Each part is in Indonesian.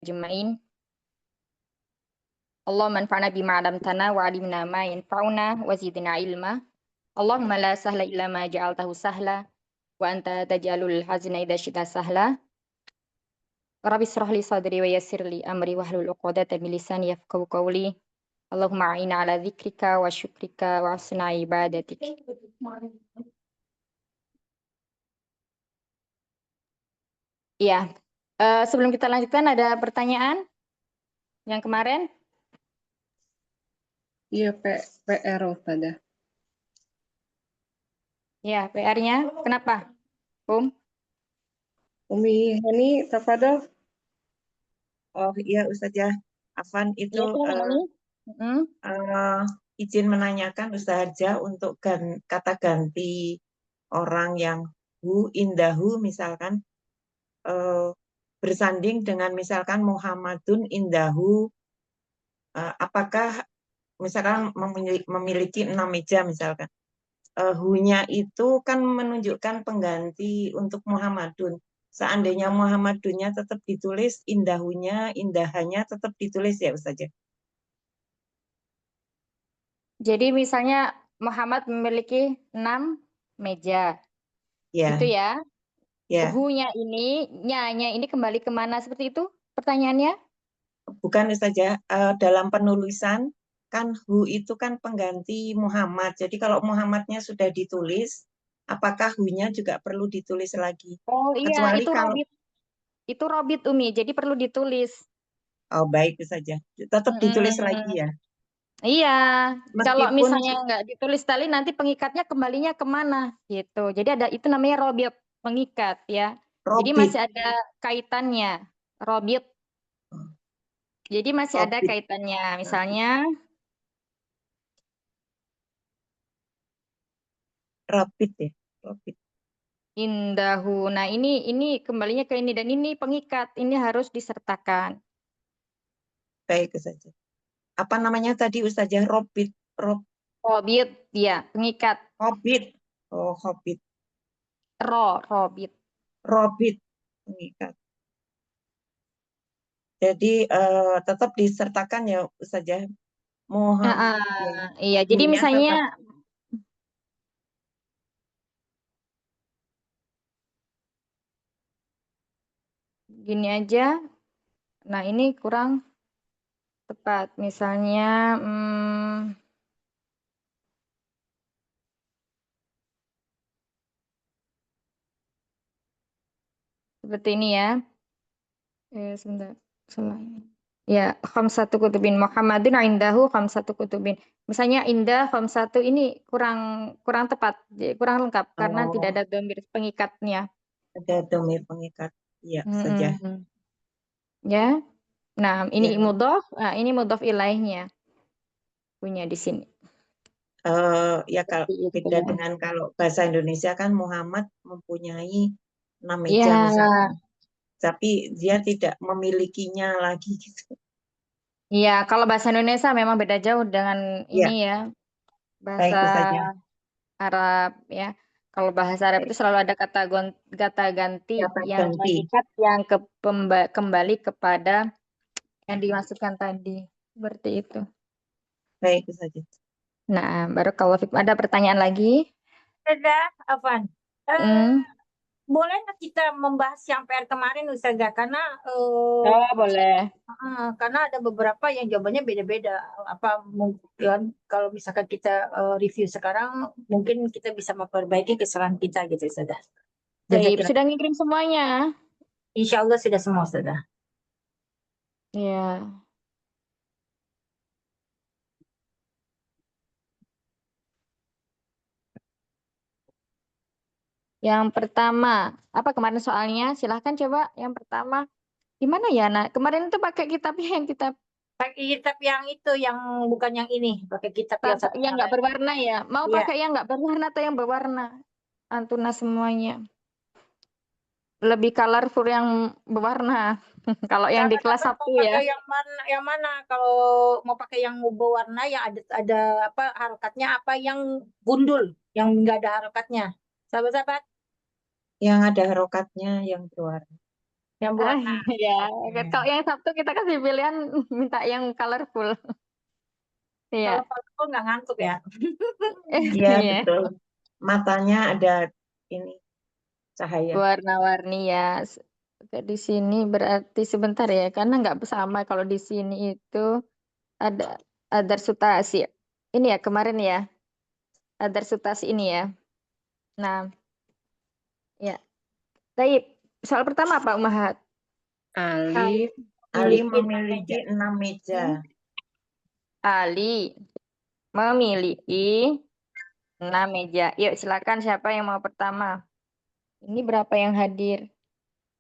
أجمعين اللهم انفعنا بما علمتنا وعلمنا ما ينفعنا وزدنا علما اللهم لا سهل إلا ما جعلته سهلا وأنت تجعل الحزن إذا شئت سهلا رب اشرح لي صدري ويسر لي أمري واحلل عقدة من لساني يفقهوا قولي اللهم أعنا على ذكرك وشكرك وحسن عبادتك. Iya, sebelum kita lanjutkan ada pertanyaan yang kemarin? Iya, PR Ustazah. Ya, PR-nya kenapa, Umi ini tafadhol. Oh iya Ustazah, Afan itu Iya, ini. izin menanyakan Ustazah untuk kata ganti orang yang indahu misalkan bersanding dengan misalkan Muhammadun indahu, apakah misalkan memiliki 6 meja misalkan. Hu-nya itu kan menunjukkan pengganti untuk Muhammadun. Seandainya Muhammadunnya tetap ditulis, indahannya tetap ditulis ya Ustazah. Jadi misalnya Muhammad memiliki 6 meja, Ya, gitu ya. ya. Hu-nya ini, nya-nya ini kembali kemana seperti itu pertanyaannya? Bukan Ustazah, dalam penulisan kan hu itu kan pengganti Muhammad. Jadi kalau Muhammadnya sudah ditulis, apakah hu-nya juga perlu ditulis lagi? Oh iya, Kecuali itu kalau robit. Itu robit Umi, jadi perlu ditulis. oh baik Ustazah, tetap ditulis lagi Mm-mm. ya. Iya, kalau Meskipun misalnya nggak ditulis tali nanti pengikatnya kembalinya kemana gitu. Jadi ada itu namanya robit, pengikat ya. Jadi masih robit, ada kaitannya, robit. Jadi masih ada robit, kaitannya. Misalnya robit ya, robit. indahu. Nah, ini kembalinya ke ini dan ini pengikat. Ini harus disertakan. Baik Ustazah. Apa namanya tadi Ustazah? Robit, Robit, ya, pengikat. hobbit. Oh, hobbit. Robit. Robit, mengikat. Jadi tetap disertakan ya Ustazah. Ah, Muhammad ah, ya. iya, jadi Hu-nya misalnya tetap gini aja. Nah, ini kurang tepat. Misalnya, seperti ini ya. Sebentar. Salah ini. Ya, khamsatu kutubin Muhammadun indahu khamsatu kutubin. Misalnya indah khamsatu ini kurang kurang tepat, kurang lengkap karena tidak oh, ada dhamir pengikatnya. ada domir pengikat. Iya Ustazah. Mm-mm. Ya. Nah, ini Ya. mudhof, nah, ini mudhof ilaihnya punya di sini. Ya kalau Seperti itu. beda dengan kalau bahasa Indonesia kan Muhammad mempunyai 6 meja misalkan. Ya, Tapi dia tidak memilikinya lagi gitu. iya, kalau bahasa Indonesia memang beda jauh dengan ini Ya, ya, bahasa baik Ustazah. Arab ya. Kalau bahasa Arab Baik. itu selalu ada kata ganti Kata yang ganti. mengikat yang kembali kepada yang dimasukkan tadi. Seperti itu. Baik Ustazah. Nah, baru kalau ada pertanyaan lagi? Ustazah Afan, Hmm. boleh nggak kita membahas yang PR kemarin Ustazah? Oh, boleh. Karena ada beberapa yang jawabannya beda-beda. Apa mungkin kalau misalkan kita review sekarang, mungkin kita bisa memperbaiki kesalahan kita gitu Ustazah. Baik, Jazakallah. sudah ngirim semuanya. Insya Allah sudah semua Ustazah. Ya. Yang pertama, apa kemarin soalnya? Silahkan coba yang pertama. Gimana ya, Nak? Kemarin itu pakai kitabnya yang kitab Pakai kitab yang itu, yang bukan yang ini, pakai kitab yang satu yang nggak berwarna ya. Mau Iya, pakai yang nggak berwarna atau yang berwarna? Antuna semuanya. Lebih colorful yang berwarna. Kalau yang di kelas Kakak mau 1 ya. pakai yang mana? Yang mana? Kalau mau pakai yang berwarna yang ada apa harokatnya, apa yang gundul, yang nggak ada harokatnya? Sahabat-sahabat, Yang ada harokatnya yang berwarna. Yang Ah, berwarna. ya, Oke. kalau yang Sabtu kita kasih pilihan minta yang colorful. Iya, Kalau kalau nggak ngantuk ya. Iya, iya, betul. Matanya ada ini cahaya. warna-warni ya. Di sini berarti sebentar ya, karena nggak sama kalau di sini itu ada sutasi. Ini ya kemarin ya, ada sutasi ini ya. Nah, ya. Baik, soal pertama apa, Umahat? Ali Ali Memiliki memiliki 6 meja. Ali memiliki 6 meja. Yuk, silakan siapa yang mau pertama? Ini berapa yang hadir?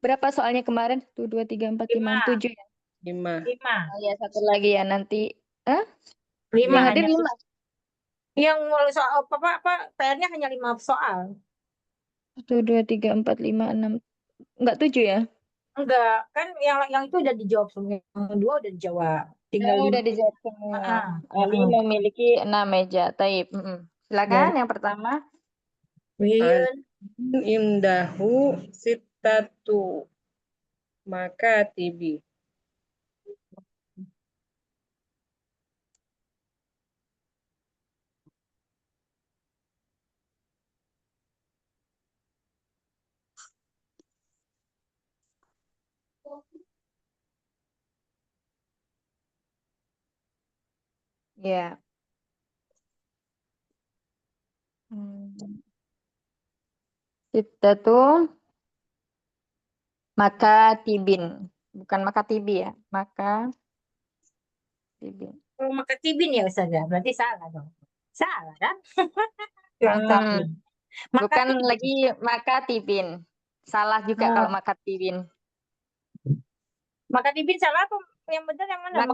Berapa soalnya kemarin? 1, 2, 3, 4, 5, 5. 7 ya? 5. 5. Oh ya, satu lagi ya nanti. Hah? 5 Yang hadir hanya. 5. Yang soal apa PR-nya hanya 5 soal. 1, 2, 3, 4, 5, 6. Enggak 7 ya? Enggak, kan yang itu udah dijawab semua. Yang 2 udah dijawab. Tinggal Oh, 5. udah dijawab semua. Ali Heeh. memiliki 6 meja. Taib. Silakan yang pertama. Wiyun. Indahu sittatu makatibi. Ya. Itu makatibin. Bukan makatibi ya. Makatibin. Oh, makatibin ya Ustaz ya. Berarti salah dong. Salah kan? Kurang Hmm, tahu. bukan Makatibin. lagi makatibin. Salah juga kalau makatibin. Makatibin salah apa? Yang benar yang mana?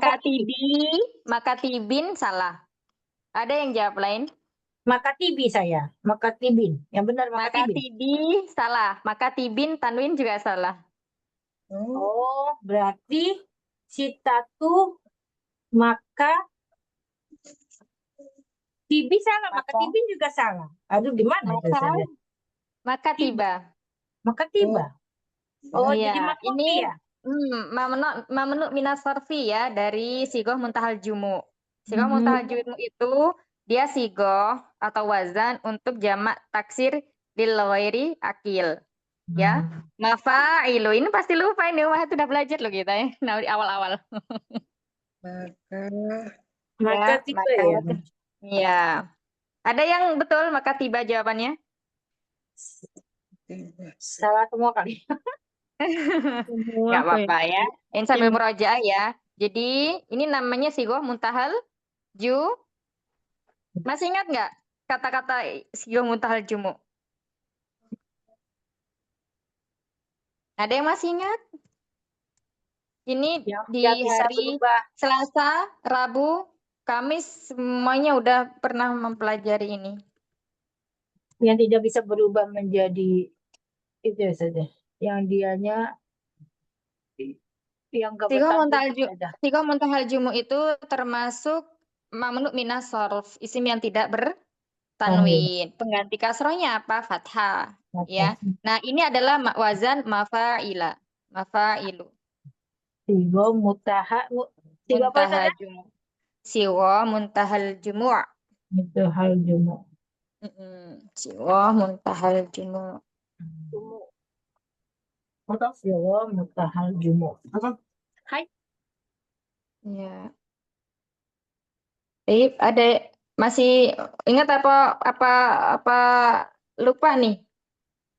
Makatibin salah. Ada yang jawab lain? Makatibi saya. Makatibin. Yang benar makatibin. Makatibi salah. Makatibin tanwin juga salah. Oh, berarti sitatu maka tibi salah, maka tibin juga salah. Aduh, gimana itu Maka saja? maka tiba. Maka tiba. Oh, Iya, jadi ini makofi ya? mamnu minas sarfi ya dari sigoh muntahal jumu. Sigoh Hmm. muntahal jumu itu dia sigoh atau wazan untuk jamak taksir lil ghairi akil. Ya, mafailu ini pasti lupa ini, wah sudah belajar loh kita ya. Nah, di awal-awal. Maka Ya, tiba maka ya. ya. Ada yang betul maka tiba jawabannya? Salah semua kali. Nggak apa-apa ya. Ini sambil murojaah ya. Jadi ini namanya sigoh muntahal ju. Masih ingat nggak kata-kata sigoh muntahal jumu? Ada yang masih ingat? Ini di Yang bisa hari berubah. Selasa, Rabu, Kamis semuanya udah pernah mempelajari ini. Yang tidak bisa berubah menjadi itu saja. Yang dianya yang gak bertanding ada. Sigoh muntahal jumu itu termasuk mamnu minas sorf, isim yang tidak bertanwin. Pengganti kasrohnya apa? Fathah. Ya. Nah, ini adalah wazan mafa'ila. Mafa'ilu. Tiga mutaha. Tiga apa Muntahal saja? jumu. Sigoh muntahal jumu'. Itu hal jumu. Sigoh muntahal jumu'. Siwa mutahal jumu. Hai. Ya. Ada masih ingat apa lupa nih?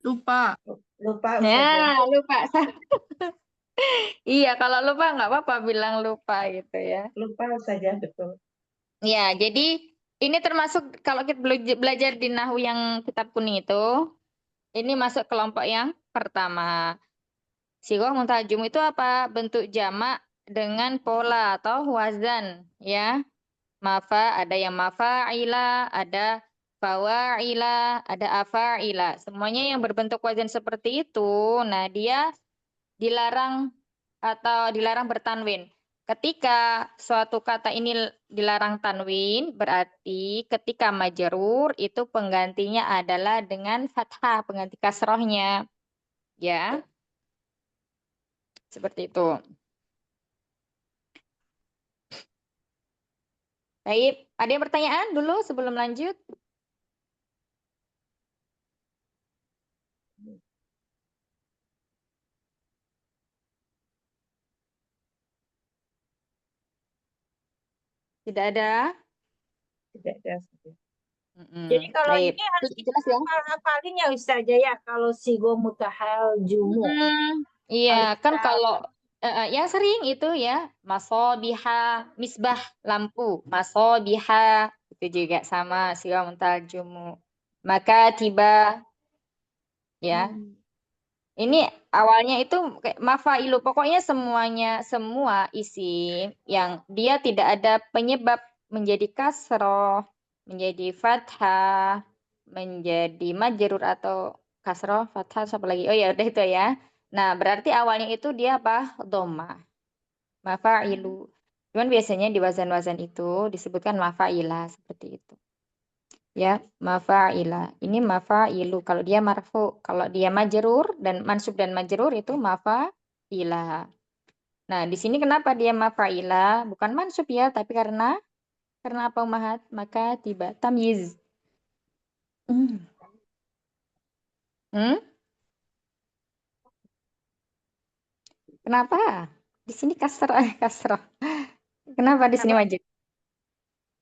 Lupa. Lupa Ya, Ustazah. lupa. Iya, kalau lupa nggak apa-apa bilang lupa gitu ya. Lupa Ustazah, betul. Ya, jadi ini termasuk kalau kita belajar di Nahwu yang kitab kuning itu, ini masuk kelompok yang pertama. Sigoh muntajum itu apa? Bentuk jamak dengan pola atau wazan, ya. Ada yang mafa'ila, ada fawa'ila, ada afa'ila. Semuanya yang berbentuk wazan seperti itu, nah dia dilarang atau dilarang bertanwin. Ketika suatu kata ini dilarang tanwin, berarti ketika majrur itu penggantinya adalah dengan fathah, pengganti kasrohnya. Ya. Seperti itu. Baik, ada yang pertanyaan dulu sebelum lanjut? Tidak ada? Tidak ada. Jadi kalau Baik. ini harus kita Jelas ya? hafalin ya Ustaz ya, kalau sigo mutahal jumu. Iya, Harus kan kita kalau yang sering itu ya, masobiha, misbah, lampu, masobiha, itu juga sama siwa muntal jumu. Maka tiba, ya. Ini awalnya itu kayak mafailu, pokoknya semuanya, semua isim yang dia tidak ada penyebab menjadi kasroh, menjadi fathah, menjadi majrur atau kasroh, fathah, apa lagi? Oh ya udah itu ya. Nah berarti awalnya itu dia apa? Dhammah, mafailu. Cuman biasanya di wazan-wazan itu disebutkan mafailah seperti itu. Ya, mafa'ila. Ini mafailu kalau dia marfu. Kalau dia majrur dan mansub dan majrur itu mafa'ila. Nah, di sini kenapa dia mafa'ila? Bukan mansub ya, tapi karena apa Umahat? Maka tiba tamyiz. Hmm. Hmm? Kenapa? Di sini kasrah, kasrah. Kenapa di sini majrur?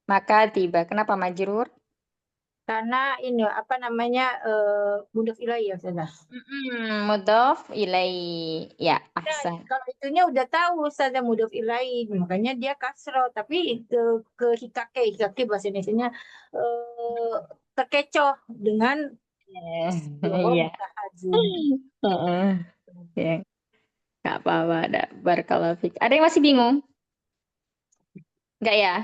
Maka tiba. Kenapa majrur? karena ini apa namanya mudhof ilaih ya Ustaz. Mudhof ilai. Ya, ahsan. Kalau itunya udah tahu Ustaz mudhof ilaih, makanya dia kasro, tapi ke hikake bahasa Indonesianya terkecoh dengan sigo Iya. mutahal jumu. Heeh. Ya. Gak apa-apa, ada barakallahu fik. Ada yang masih bingung? Enggak ya?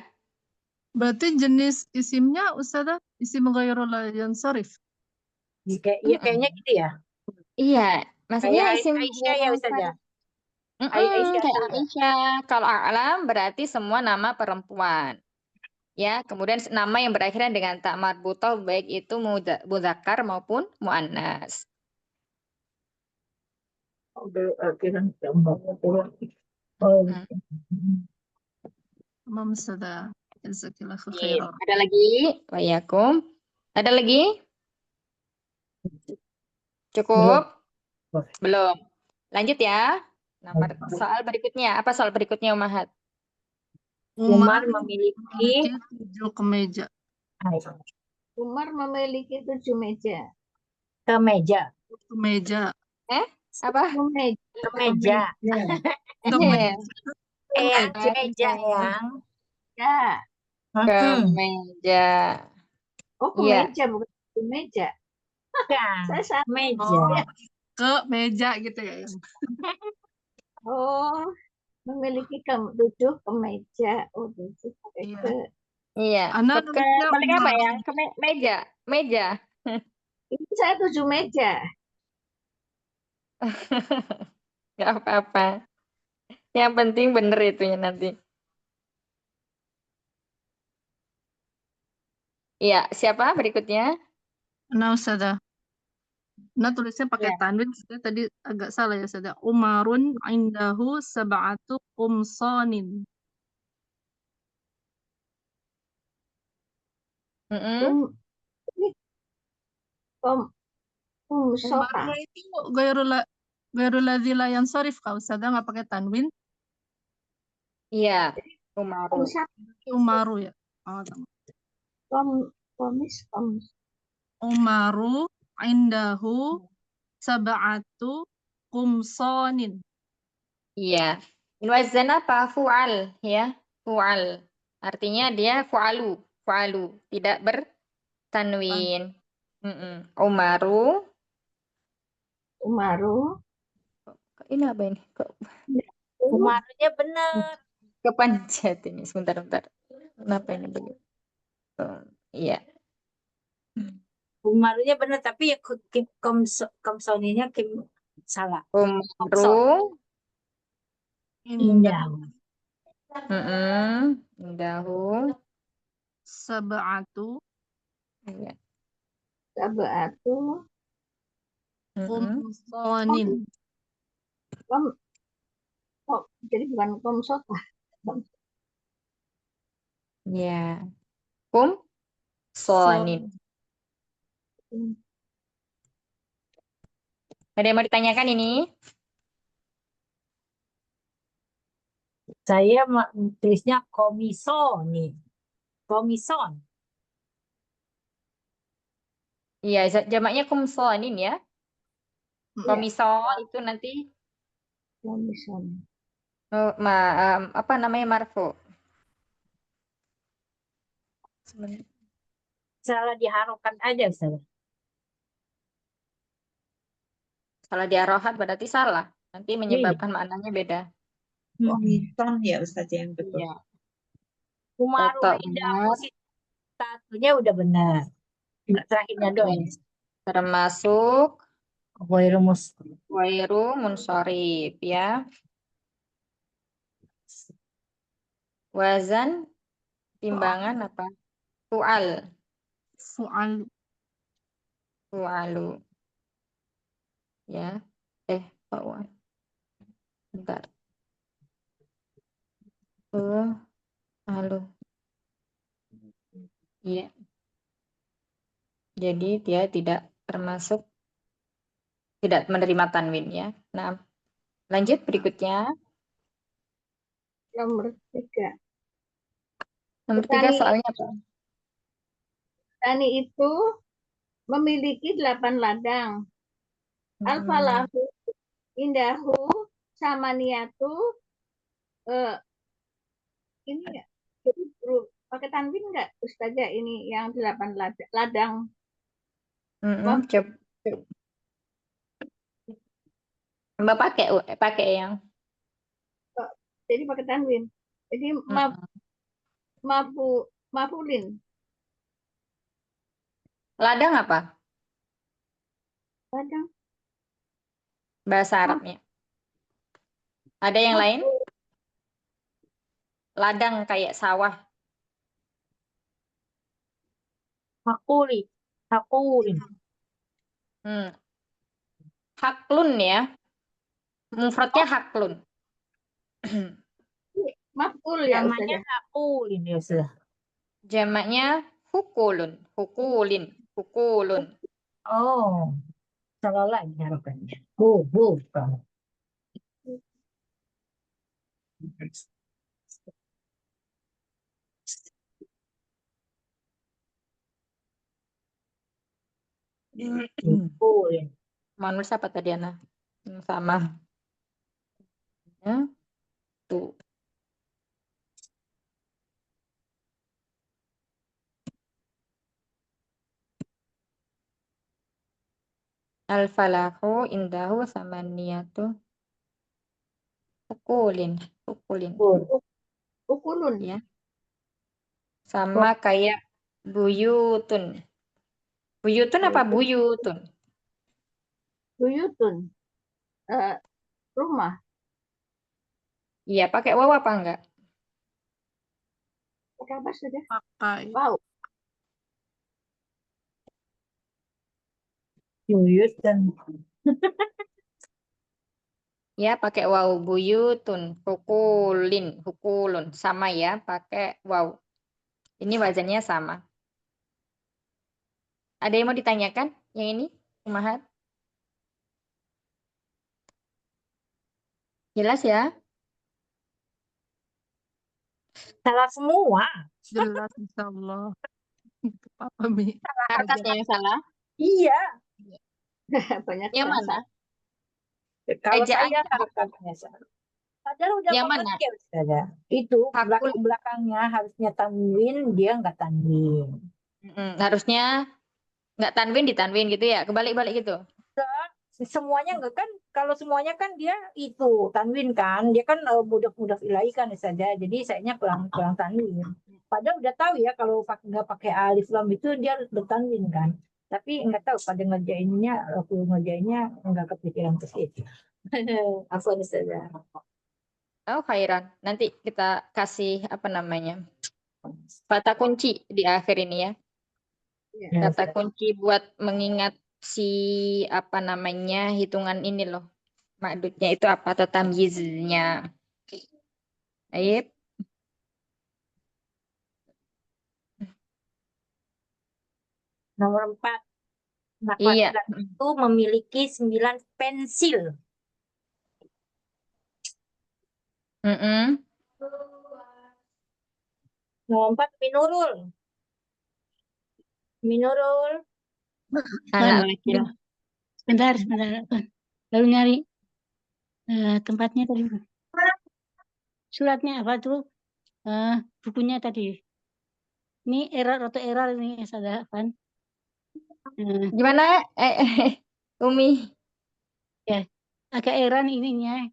Berarti jenis isimnya Ustazah, isim ghairul yansarif. Iya kayaknya gitu ya. Iya, maksudnya Kayak isim Aisyah ya Ustaz ya. Aisyah kayak juga. Aisyah. Kalau A'lam berarti semua nama perempuan. Ya, kemudian nama yang berakhiran dengan tak marbutah baik itu mudzakkar maupun muannas. Udah akhirnya gambar. Oh, Mm. Tamam Ustazah. Jazakallahu Iya. khairan. Ada lagi? Wayakum. Ada lagi? belum. Cukup? Belum. Lanjut ya. Nomor soal berikutnya. Apa soal berikutnya, Umahat? Umar Memiliki memiliki 7 kemeja. Umar memiliki 7 meja. kemeja. Kemeja. Apa? Meja. Kemeja. Kemeja. Yang Kemeja. meja yang. Ya. Kemeja. Oh, Iya. kemeja bukan 7 meja. Saya salah. Meja. Oh, ke meja gitu ya. Oh, memiliki 7 kemeja. Oh, 7 Iya. Iya. Anda Ke nulisnya balik apa Umar. ya? Ke meja. Meja. Ini saya 7 meja. Gak apa-apa. Yang penting bener itunya nanti. Iya. Siapa berikutnya? Nah, Ustazah. Nah, tulisnya pakai Iya. tanwin. Saya tadi agak salah ya, Ustazah. Umarun indahu sab'atu qumsanin. Mm-mm. Ini sofa. Umarnya itu gairul ladzi la yansarif, Kak Ustazah, nggak pakai tanwin. Iya. Umaru. Umaru ya. Oh, tamam. Komis. Umaru indahu sab'atu qumsanin. Iya. Wazan apa? Fu'al. Ya. Fu'al. Artinya dia fu'alu. Fu'alu. Tidak bertanwin. Umaru. Umaru. Ini apa ini? Kok Umarnya benar. kepanjat ini? Sebentar. Kenapa ini begitu? Oh, iya. Umarnya benar, tapi ya komsoninya salah. Umaru. Indah. Indahu. Sab'atu Iya. Sabatu. Mm-mm. qumsanin. Oh, jadi bukan komsotah. Ya. Kum So, sonin. Ada yang mau ditanyakan ini? Saya tulisnya komison nih. Komison. Iya, jamaknya kum sonin ya. Iya, Komiso itu nanti komison. apa namanya marfu. Salah diharokan aja Ustaz. Salah diarohat berarti salah. Nanti Iya. menyebabkan maknanya beda. Komison ya Ustaz yang betul. Iya. Umaru Kata indahu Umar, satunya udah benar. Terakhirnya doang. termasuk Ghairu muslim. wairu munsorib ya. Wazan timbangan apa? Tual, soal tualu ya. Tual. Bentar. Tualu. Iya. Jadi dia tidak termasuk tidak menerima tanwin ya. Nah, lanjut berikutnya. Nomor 3. Nomor 3 Petani, soalnya apa? petani itu memiliki 8 ladang. Alfalahu, indahu, samaniyatu, ini ya. Jadi pakai tanwin nggak Ustazah ini yang 8 ladang? Maaf, Coba pakai yang jadi pakai tanwin. Jadi mafulin. ladang apa? Ladang. Bahasa Arabnya. Ada yang lain? Ladang kayak sawah. Hakuli. Hakulin. Haklun ya. Mufradnya haklun. Maful ya Namanya Ustazah. hakulin ya Ustaz. Jamaknya hukulun. Hukulin. Hukulun. Oh. Salah lagi harokannya. Bukan. Hakulin. Manusia apa tadi Ana? Sama. Ya. Tuh. Al-falahu indahu samaniyatu hukulin. Hukulin. Ukulun. Ya. Sama kayak buyutun. Buyutun apa buyutun? Buyutun. Rumah. Iya, pakai waw apa enggak? Pakai apa saja? pakai Wow. Yuyut dan Ya, pakai waw buyutun, hukulin, hukulun. Sama ya, pakai waw. Ini wazannya sama. Ada yang mau ditanyakan? Yang ini, Umahat? Jelas ya? salah semua. jelas insyaallah. Apa Mi? Harokatnya yang salah? Iya. Banyak Yang yang mana? Kalau Ejaannya saya apa? harokatnya salah. Padahal udah Yang mau mana? pakai Ustazah. Itu Hakul. belakang-belakangnya harusnya tanwin, dia nggak tanwin. Harusnya nggak tanwin ditanwin gitu ya? Kebalik-balik gitu? Semuanya enggak kan, kalau semuanya kan dia itu tanwin kan, dia kan budak-budak ilahi kan saja, jadi sayanya kurang tanwin. Padahal udah tahu ya kalau nggak pakai alif lam itu dia harus bertanwin kan, tapi nggak tahu pada ngerjainnya, aku ngerjainnya nggak kepikiran ke situ. Aku saja. Oh, khairan. Nanti kita kasih apa namanya? Kata kunci di akhir ini ya. Ya, Kata kunci buat mengingat si apa namanya hitungan ini loh. Makdudnya itu apa atau tamyiznya. Baik. Nomor 4. Anak Iya. laki-laki itu memiliki 9 pensil. Mm-mm. Nomor 4, Minurul. Minurul. Anak Afan, laki-laki. sebentar, Afan. Lalu nyari tempatnya tadi. Suratnya apa tuh? Bukunya tadi. Ini error ini Ustazah Afan. Gimana? Umi? Ya, agak error ininya.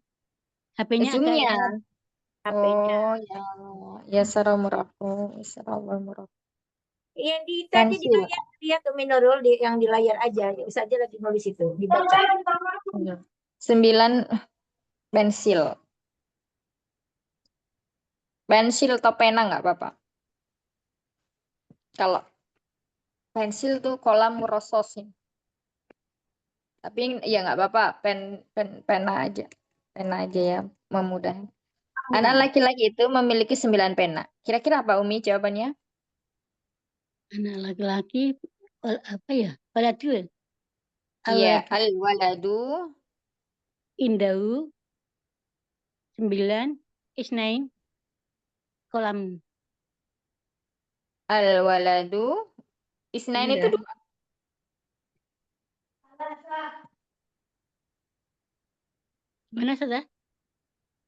HP-nya agak Zoom-nya. error. HP-nya. Oh, ya saromuraku, saromuraku. Yang di tadi di Pensil. layar lihat tuh Minurul yang di layar aja. Ya, saja lagi nulis itu dibaca. 9 pensil. Pensil atau pena nggak apa-apa. Kalau pensil tuh kolam rososin. Tapi ya nggak apa-apa, pena aja. Pena aja ya, memudahkan. Anak laki-laki itu memiliki 9 pena. Kira-kira apa Umi jawabannya? Anak laki-laki apa ya? Waladul. Iya, al-waladu. Indahu 9 isnain kolam. Al-waladu. Isnain itu 2. Mana saja?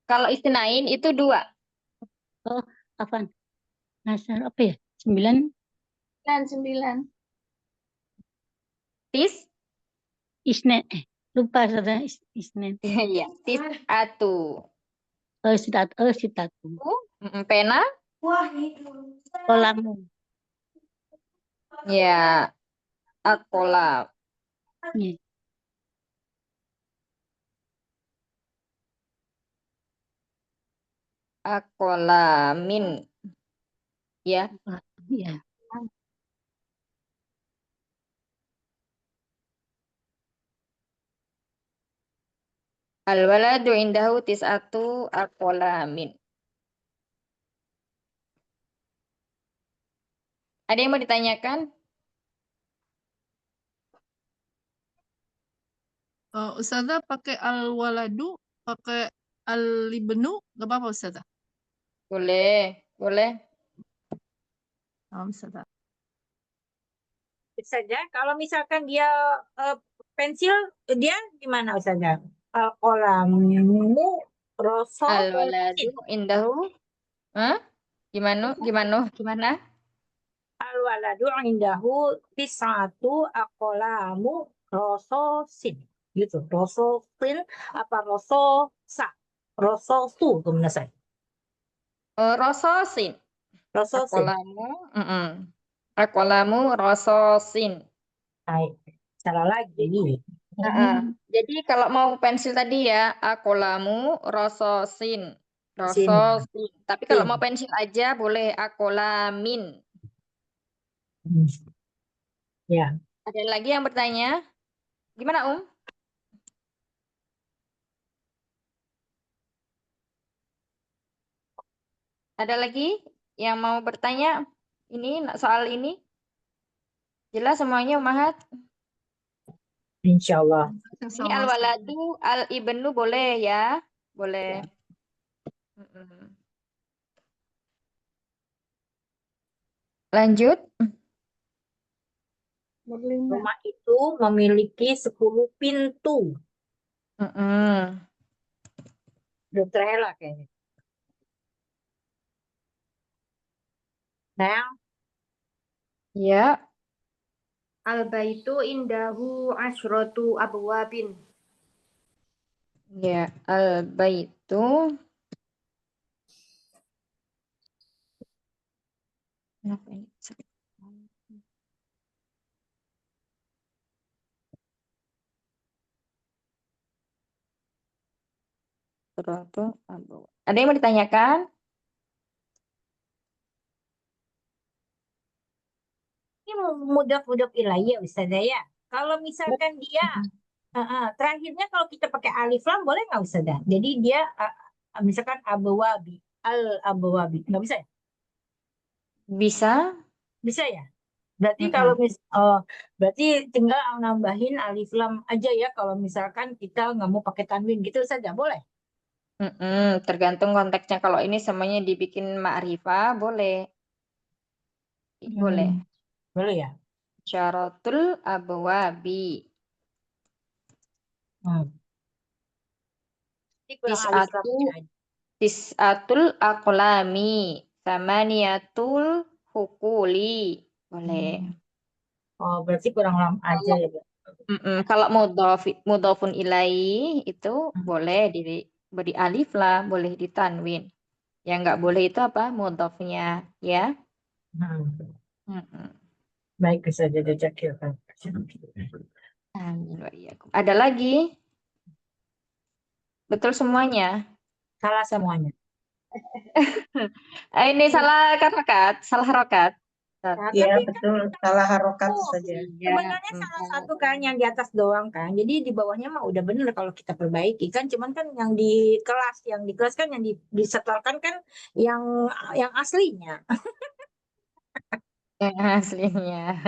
Kalau isnain itu 2. Oh, Afan. Nasar apa ya? 9 9. Tis? isnen. Lupa saja isnen. Iya, tis atu. Sitatu. Pena? Kolamu. Ya, akola. Ya. Akolamin. Ya. Ya. Al-waladu indahu tis'atu akolamin. Ada yang mau ditanyakan? Ustazah pakai al-waladu, pakai al-ibnu, nggak apa-apa Ustazah. Boleh, boleh. Ustazah. Saja kalau misalkan dia pensil dia gimana saja? Kolamu rosol Al-waladu indahu. Hah? Gimana? Gimana? al-waladu indahu tis'atu aqlamu rososin. Gitu. Rososin apa rososa? Rososu kemudian saya. Rososin. Rososin. Akolamu. Akolamu rososin. Baik. Salah lagi. Jadi kalau mau pensil tadi ya, akolamu rososin. Sin. Rososin. Tapi kalau Sin. mau pensil aja boleh akolamin. Ya. Ada lagi yang bertanya? Gimana, Ada lagi yang mau bertanya? Ini soal ini? Jelas semuanya, Umahat? Insya Allah. Ini al-waladu, al-ibnu boleh ya? Boleh. Lanjut. Rumah itu memiliki 10 pintu. Belum terelak kayaknya. Nah, Ya. Al-baitu indahu asyratu abwabin. Ya, al-baitu. Kenapa ini? Ada yang mau ditanyakan? ini mudah-mudah ilahi ya Ustazah ya. Kalau misalkan dia terakhirnya kalau kita pakai alif lam boleh nggak Ustazah? Jadi dia misalkan abwabi. al-abwabi. Nggak bisa ya? Bisa? Bisa ya? Berarti kalau berarti tinggal nambahin alif lam aja ya kalau misalkan kita nggak mau pakai tanwin gitu saja boleh. Tergantung konteksnya. Kalau ini semuanya dibikin ma'rifah, boleh. Boleh. Boleh ya? Syaratul abwabi. Ini kurang alif Tis'atu lamnya aja. Tis'atul aqlami. Samaniyatul hukuli. Boleh. Oh, berarti kurang lam aja ya. Kalau mudhofun ilai itu boleh diberi alif lah, boleh ditanwin. Yang nggak boleh itu apa? Mudhofnya, ya. Mm-mm. Baik, bisa jadi cakil kan. Amin wa iyyakum. Ada lagi? Betul semuanya. Salah semuanya. Ini salah harokat, salah harokat. Nah, Ya, tapi kan betul. Salah harokat Oh, saja. Iya. sebenarnya salah satu kan yang di atas doang kan. Jadi di bawahnya mah udah bener kalau kita perbaiki kan. Cuman kan yang di kelas kan yang disetorkan kan yang aslinya. Yang aslinya.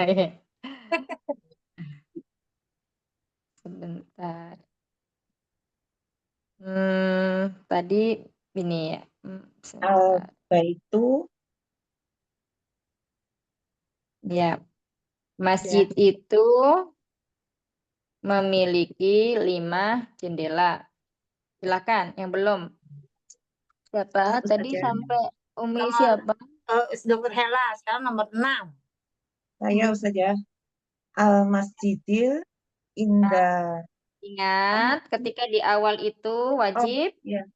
Sebentar. Tadi ini ya. Sebentar. Baitu Ya, masjid itu memiliki 5 jendela. Silakan, yang belum. Siapa? Tadi saja. sampai Umi Nomor- siapa? Dokter Hela sekarang nomor 6. Saya saja. Al-Masjidil Indah. Ingat, ketika di awal itu wajib. Ya.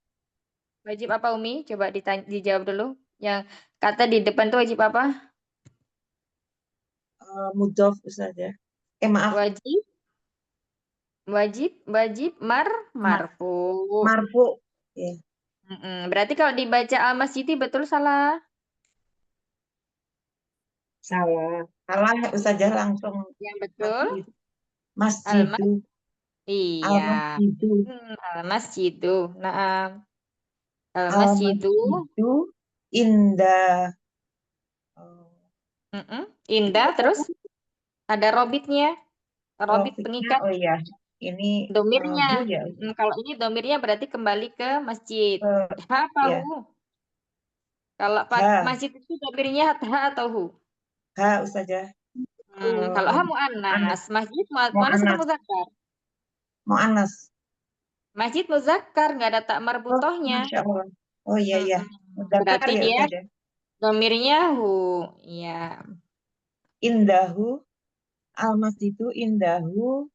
Wajib apa Umi? Coba dijawab dulu. Yang kata di depan itu wajib apa? Mudhof saja. Maaf. Wajib marfu. Marfu. Ya. Berarti kalau dibaca al-masjidi betul salah? Salah. Salah saja langsung. Yang betul? Masjidu. Iya. Al-Masjidu. Al-masjidu. Nah, al-masjidu. Indah. Indah terus ada robitnya. Robit Rofiknya, pengikat. oh iya. Ini Domirnya. ya. Kalau ini domirnya berarti kembali ke masjid. Ha apa ya. hu? Kalau masjid itu domirnya ha atau hu? Ha saja. Kalau ha mu'annas. Masjid mu'annas atau muzakkar? Mu'annas. Masjid muzakkar, nggak ada tak marbutohnya. Masya Allah. Oh iya iya. Berarti ya, dia saja. domirnya hu. Iya. Indahu. Al-Masjidu indahu.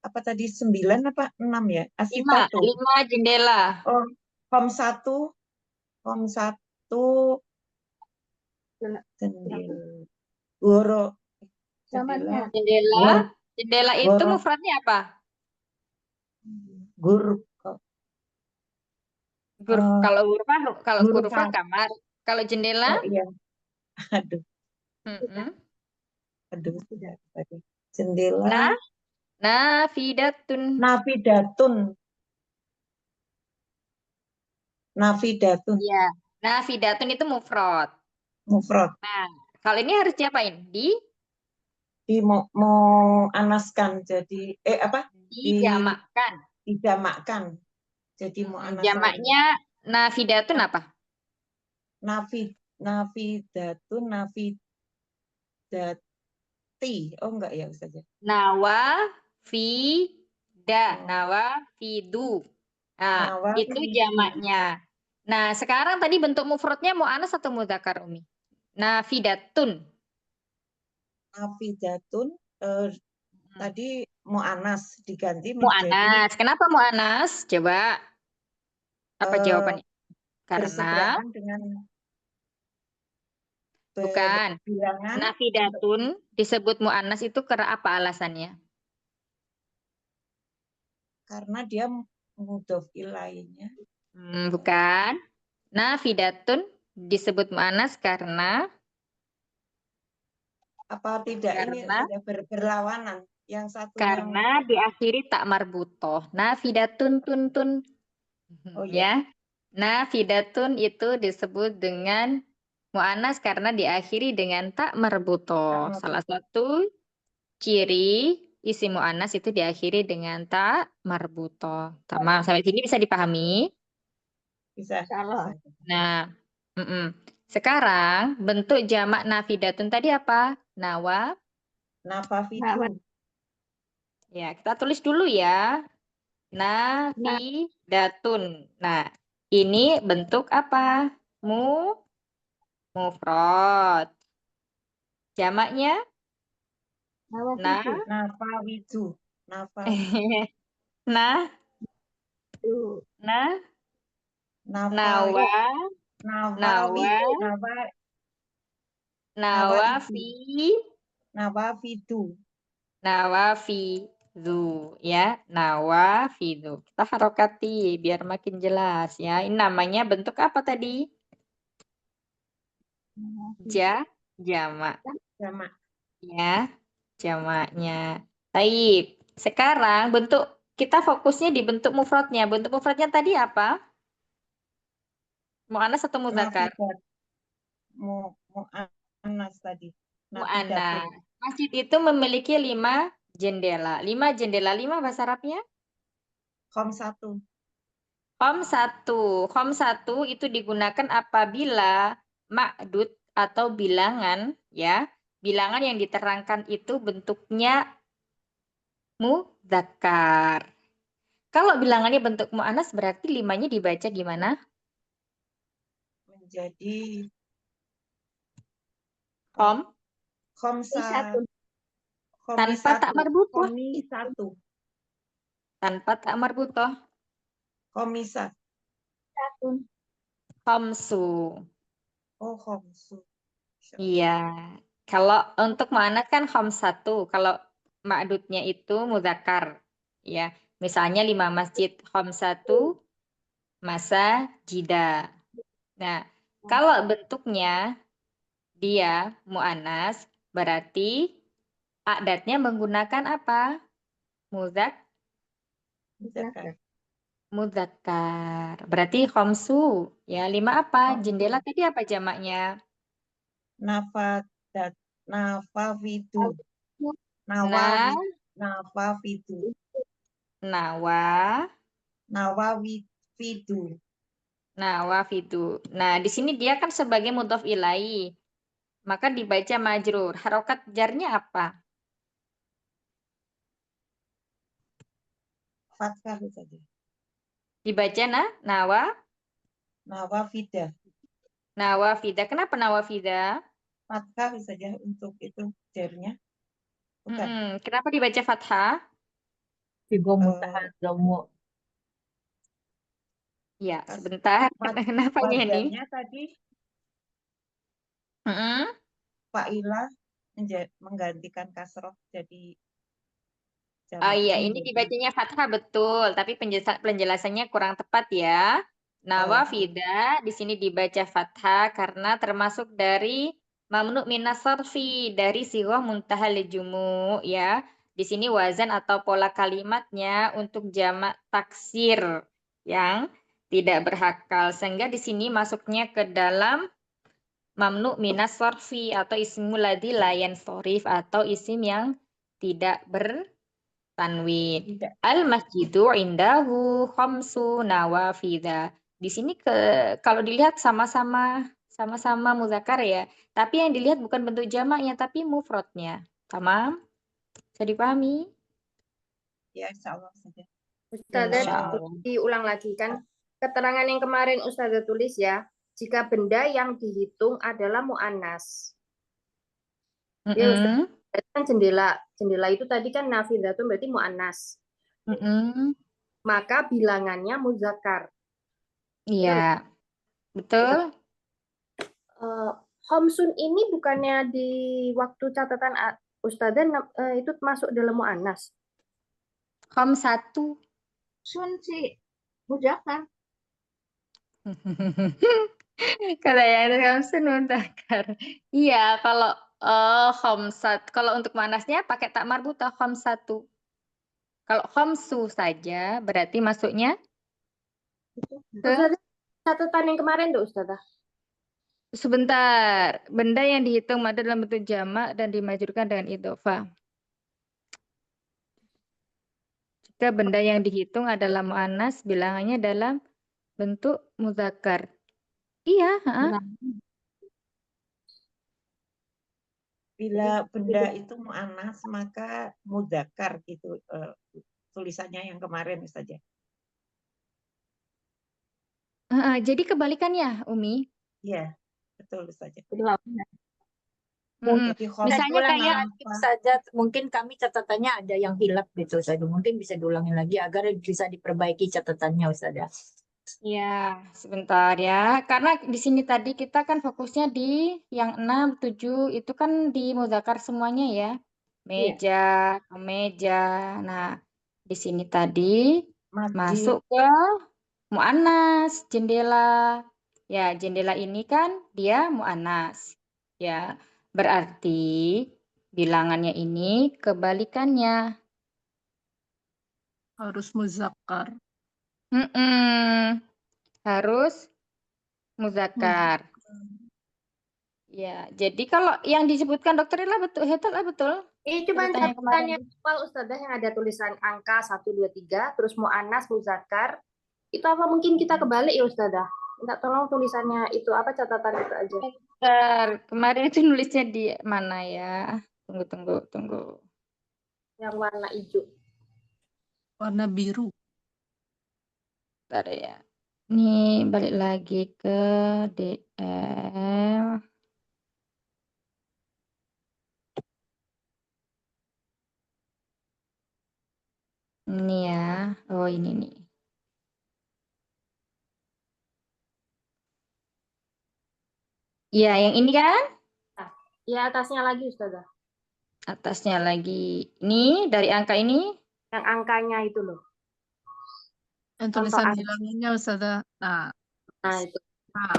Apa tadi 9 apa 6 ya? Asifatu. 5 jendela. Oh, kom 1 jendela. Goro. Jendela itu mufradnya apa? Guru. Kalau huruf kamar. Kalau jendela? Oh iya. Aduh. Jendela. Nafidatun. Nafidatun. Iya. Nafidatun itu mufrad. Nah, kalau ini harus diapain? Mau anaskan jadi apa? Dijamakkan. Jadi mau anaskan. Jamaknya nafidatun apa? Nafidatun oh enggak ya saja. Nawafidu. Nah, itu jamaknya. Nah, sekarang tadi bentuk mufradnya mu'annas atau mudzakkar Umi? Nafidatun. Tadi mu'annas diganti mu'annas. Kenapa mu'annas? Coba. Apa jawabannya? Karena berseberangan dengan bukan. Nafidatun disebut mu'annas itu karena apa alasannya? Karena dia mudhof ilainya. Bukan. Nafidatun disebut mu'annas karena apa tidak ini sudah berlawanan yang satu karena diakhiri tak marbutoh. Nafidatun tun Oh ya, Ya. Nafidatun itu disebut dengan mu'anas karena diakhiri dengan tak marbutoh. tak Salah marbutoh. satu ciri isim mu'anas itu diakhiri dengan tak marbutoh. Tamam, sampai sini bisa dipahami? Bisa. Salah. Bisa. Nah, sekarang bentuk jamak nafidatun tadi apa? Nawa. Nafafitu. Ya, kita tulis dulu ya. Nafidatun. Nah, ini bentuk apa? Mufrad. Jamaknya? Nah, Nawafitu. Nafawitu. Nafawitu. nah, Tuh. nah, Nafawi. nawa, Nawawi. nawa, Nawaitu. nawafi, Nawafitu. nawafidu, ya, nawafidu. Kita harokati biar makin jelas ya. Ini namanya bentuk apa tadi? Jamak. Jamak. Ya, jamaknya. Baik. Sekarang bentuk kita fokusnya di bentuk mufradnya. Bentuk mufradnya tadi apa? Mu'annas atau muzakkar? Nafidat. Mu'annas tadi. Mu'annas. Nafidatun. Masjid itu memiliki 5 jendela. 5 jendela, 5 bahasa Arabnya? Khamsatun. Khom satu itu digunakan apabila ma'dud atau bilangan, ya. Bilangan yang diterangkan itu bentuknya mudzakkar. Kalau bilangannya bentuk mu'annas berarti 5-nya dibaca gimana? Menjadi Khom khamsa. tanpa tak marbutoh. Khomisatu. Tanpa tak marbutoh. Khomisat. Khamsu. Oh, khamsu. Iya. Kalau untuk mu'annas kan satu. Kalau ma'dudnya itu muzakkar. Ya. Misalnya 5 masjid satu masajida. Nah, kalau bentuknya dia mu'annas berarti adatnya menggunakan apa? Muzakkar. Muzakkar. Berarti khamsu. Ya, 5 apa? Khamsu. Jendela tadi apa jamaknya? Nafadat. Nafafidu. Nah, Nafafidu. nawa, Nawawifidu. nawafidu. Nah, di sini dia kan sebagai mudhof ilai. Maka dibaca majrur. Harokat jarnya apa? Fathah saja. Dibaca nawa, Nawafida. nawafida. Kenapa nawafida? Fathah saja untuk itu jarnya. Bukan. Kenapa dibaca fathah? Tiga mutahazamu. Ya, sebentar. Kenapanya ini? Wajarnya tadi Mm-mm. fa'ilah menggantikan kasroh jadi Oh iya, jamaknya ini menjadi dibacanya fathah betul, tapi penjelasannya kurang tepat ya. Nawafida di sini dibaca fathah karena termasuk dari mamnu minas sarfi, dari sighah muntahal jumu ya. Di sini wazan atau pola kalimatnya untuk jamak taksir yang tidak berhakal, sehingga di sini masuknya ke dalam mamnu minas sarfi atau ismul ladzi la yansharif atau isim yang tidak tanwin. tidak. Al-masjidu indahu khamsu nawafidha. Di sini kalau dilihat sama-sama muzakkar ya. Tapi yang dilihat bukan bentuk jamaknya tapi mufradnya. Tamam? Bisa dipahami? Ya, insya Allah saja. Ustazah, Insya Allah. diulang lagi kan keterangan yang kemarin Ustazah tulis ya, jika benda yang dihitung adalah mu'annas. Ya Ustazah, kan jendela itu tadi kan nafidatun berarti mu'annas. Maka bilangannya muzakkar. Iya. Betul? Khamsun ini bukannya di waktu catatan Ustazah itu masuk dalam mu'annas. Khamsatu. Sun si muzakkar. Kata yang khamsun muzakkar. Iya, kalau khamsat, kalau untuk manasnya pakai tak marbutah khamsatu. Kalau khamsu saja berarti masuknya Ustazah, catatan yang kemarin tuh Ustazah. Sebentar, benda yang dihitung mad dalam bentuk jamak dan dimajurkan dengan idhofah. Jika benda yang dihitung adalah muannas, bilangannya dalam bentuk mudzakkar. Iya, Nah, Bila benda itu mu'annas maka mudzakkar gitu tulisannya yang kemarin saja. Jadi kebalikannya, Umi. Iya, betul saja. Mm-mm. Jadi Misalnya Ulangi kayak lagi saja, mungkin kami catatannya ada yang hilap gitu Ustazah. Mungkin bisa diulangi lagi agar bisa diperbaiki catatannya Ustazah. ya, sebentar ya. Karena di sini tadi kita kan fokusnya di yang 6, 7 itu kan di mudzakkar semuanya ya. Meja, kemeja. Nah, di sini tadi masuk ke muannas, jendela. Ya, jendela ini kan dia muannas. Ya, berarti bilangannya ini kebalikannya. Harus muzakkar. Harus mudzakkar. Ya, jadi kalau yang disebutkan dokter Ella betul, betul. Ini cuma Ceritanya catatan kemarin. yang awal Ustazah yang ada tulisan angka 1, 2, 3, terus mu'annas, muzakkar. Itu apa mungkin kita kebalik ya Ustazah? Minta tolong tulisannya itu apa catatan itu aja. Bentar, kemarin itu nulisnya di mana ya? Tunggu. Yang warna hijau. Warna biru. Bentar ya. Ini balik lagi ke DM. Ini ya. Oh, ini nih. Ya, yang ini kan? Ya atasnya lagi Ustazah. Atasnya lagi. Ini dari angka ini. Yang angkanya itu loh. Yang Contoh tulisan angka. bilangannya Ustazah. Nah, Nah itu. nah,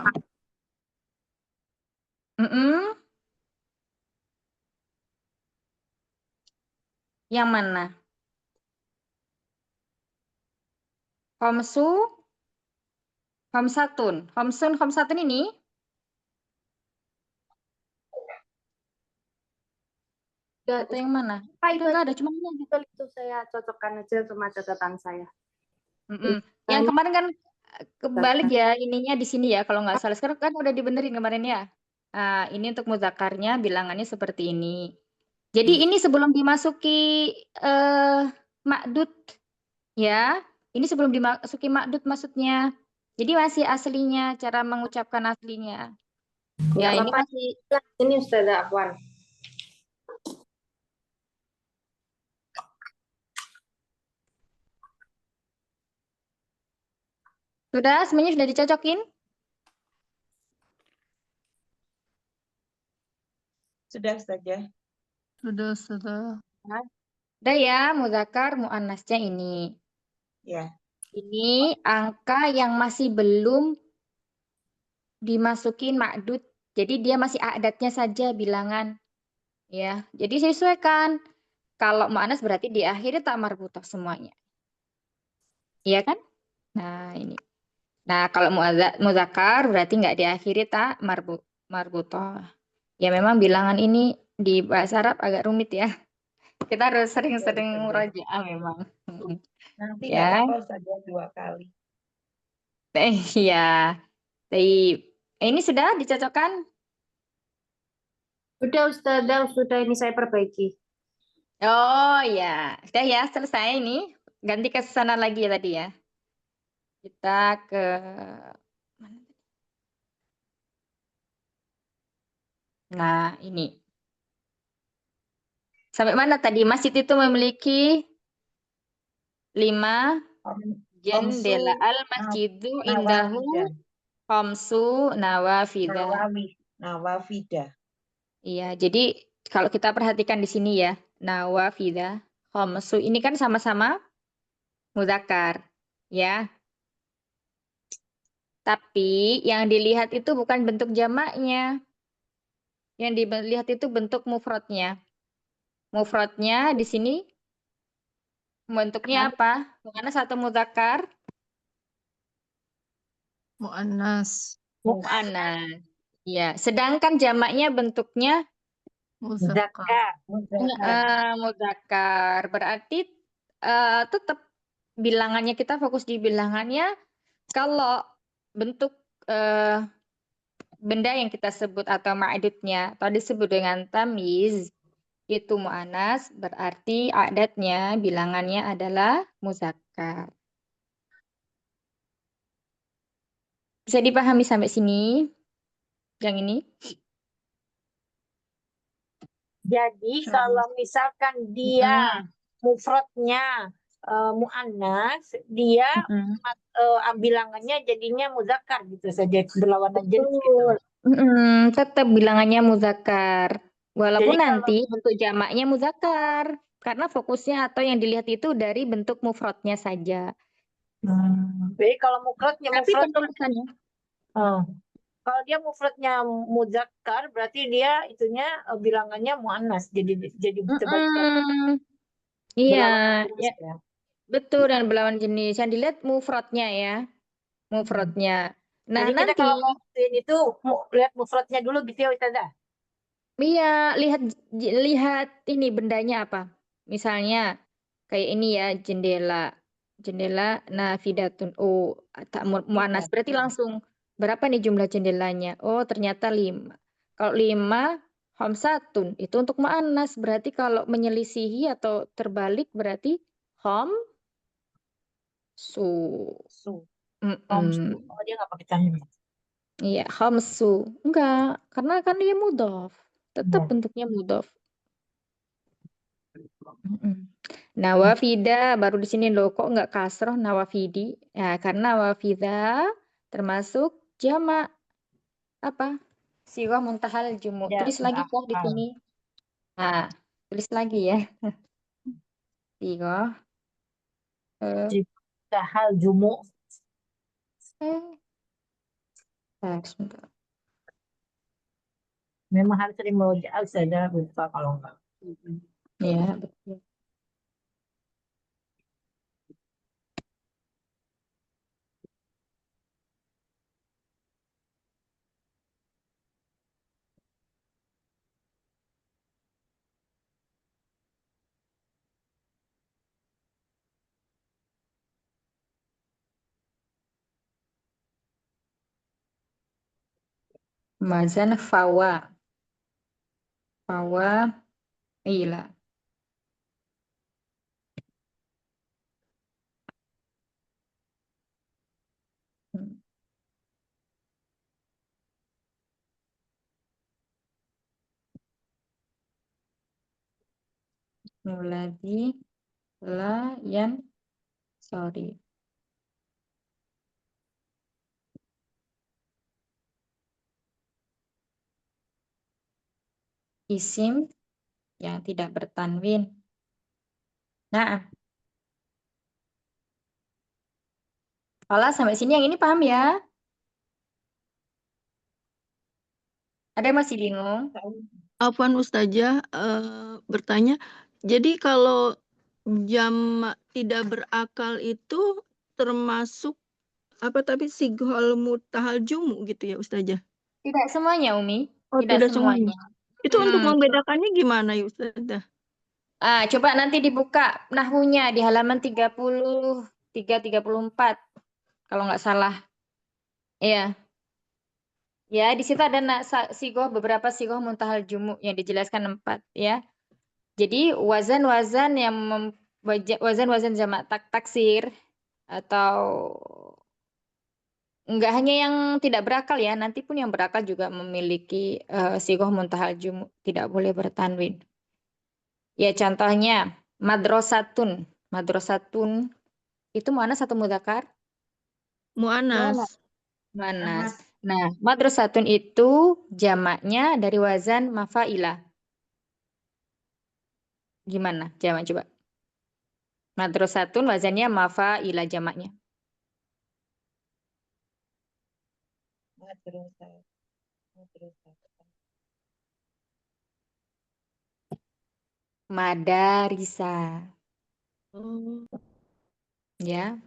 Yang mana? Homsun ini? Atau yang mana? Itu Udah nggak ada, cuma ini aja. itu saya cocokkan aja sama catatan saya. Yang kemarin kan kebalik ya ininya di sini ya kalau nggak salah. Sekarang kan udah dibenerin kemarin ya. Ini untuk mudzakarnya bilangannya seperti ini. Jadi ini sebelum dimasuki makdud ya. Ini sebelum dimasuki makdud maksudnya. Jadi masih aslinya cara mengucapkan aslinya. Ya ini masih ini Ustazah Afwan. semuanya sudah dicocokin? Sudah saja. sudah. Udah ya, muzakkar muannasnya ini. Ya. Ini angka yang masih belum dimasukin makdud. Jadi dia masih adatnya saja bilangan. Ya, jadi sesuaikan. Kalau muannas berarti di akhirnya tak marbutoh semuanya. Iya kan? Nah, ini. Nah, kalau muzakkar berarti nggak diakhiri tak marbutoh. Ya memang bilangan ini di bahasa Arab agak rumit ya. Kita harus sering-sering murajaah memang. Nanti nggak Ya. apa-apa saja 2 kali. Iya. Ini sudah dicocokkan? Sudah Ustazah, sudah ini saya perbaiki. Oh ya, sudah ya selesai ini. Ganti ke sana lagi ya tadi ya. Kita ke mana? Nah, ini. Sampai mana tadi? Masjid itu memiliki 5 jendela. Al-masjidu indahu khamsu nawafidah. Nawafidah. Iya, jadi kalau kita perhatikan di sini ya, nawafidah, khamsu ini kan sama-sama mudzakkar, ya. Tapi yang dilihat itu bukan bentuk jamaknya. Yang dilihat itu bentuk mufradnya. Mufradnya di sini bentuknya apa? Muannas atau mudzakkar? Mu'annas. Mu'annas. Ya, sedangkan jamaknya bentuknya Muzakkar. mudzakkar. Berarti tetap bilangannya kita fokus di bilangannya. Kalau bentuk benda yang kita sebut atau ma'dudnya atau disebut dengan tamyiz itu mu'annas, berarti adatnya bilangannya adalah muzakkar. Bisa dipahami sampai sini? Yang ini? Jadi kalau misalkan dia mufradnya muannas, dia bilangannya jadinya muzakkar gitu saja, berlawanan jenis gitu. Tetap bilangannya muzakkar. Walaupun Jadi nanti bentuk jamaknya muzakkar. Karena fokusnya atau yang dilihat itu dari bentuk mufradnya saja. Jadi kalau mufradnya Tapi penulisannya. kalau dia mufradnya muzakkar, berarti dia itunya bilangannya muannas, jadi kebalikan. Iya, Berlawanan jenis ya, betul, dan berlawan jenis. Yang dilihat mufradnya ya, mufradnya. Nah, Jadi kita nanti kalau mau itu lihat mufradnya dulu gitu ya Ustazah. iya, lihat ini bendanya apa. Misalnya kayak ini ya, jendela. Jendela nafidatun. Oh, tak muannas. Berarti langsung berapa nih jumlah jendelanya? Oh, ternyata 5. Kalau 5 khamsatun itu untuk muannas. Berarti kalau menyelisihi atau terbalik berarti khamsu. Oh, dia nggak pakai tanwin. Iya, khamsu. Enggak, karena kan dia mudhof. Tetap bentuknya mudhof. Nawafida baru di sini loh, kok nggak kasroh nawafidi? Ya, karena nawafida termasuk jamak apa? Sighah muntahal jumu. Ya, Tulis lagi kok di sini. Nah, tulis lagi ya. Sighah muntahal jumu. Sebentar. Memang harus sering merujuk saja, lupa kalau enggak. Ya, betul. Mazan fawa. Fawa ila. Muladi la yan sorry. Isim yang tidak bertanwin. Nah, kalau sampai sini yang ini paham ya? Ada yang masih bingung? Afwan Ustazah, bertanya, jadi kalau jamak tidak berakal itu termasuk apa tapi sighal muntahal jumu gitu ya Ustazah? Tidak semuanya, Umi. Oh, Tidak tidak semuanya. Itu untuk membedakannya gimana ya Ustazah? Coba nanti dibuka nahwunya di halaman 33-34 kalau nggak salah. Iya. Ya, di situ ada sigoh, beberapa sigoh muntahal jumu yang dijelaskan 4 ya. Jadi wazan-wazan yang wazan-wazan jamak taksir atau enggak hanya yang tidak berakal ya, nanti pun yang berakal juga memiliki sigoh muntahal jumu, tidak boleh bertanwin. Ya, contohnya madrasatun. Madrasatun itu muannas atau mudzakkar? Mu'annas. Muannas. Nah, madrasatun itu jamaknya dari wazan mafailah. Gimana? Jamak coba. Madrasatun wazannya mafailah jamaknya. Madarisa. Ya.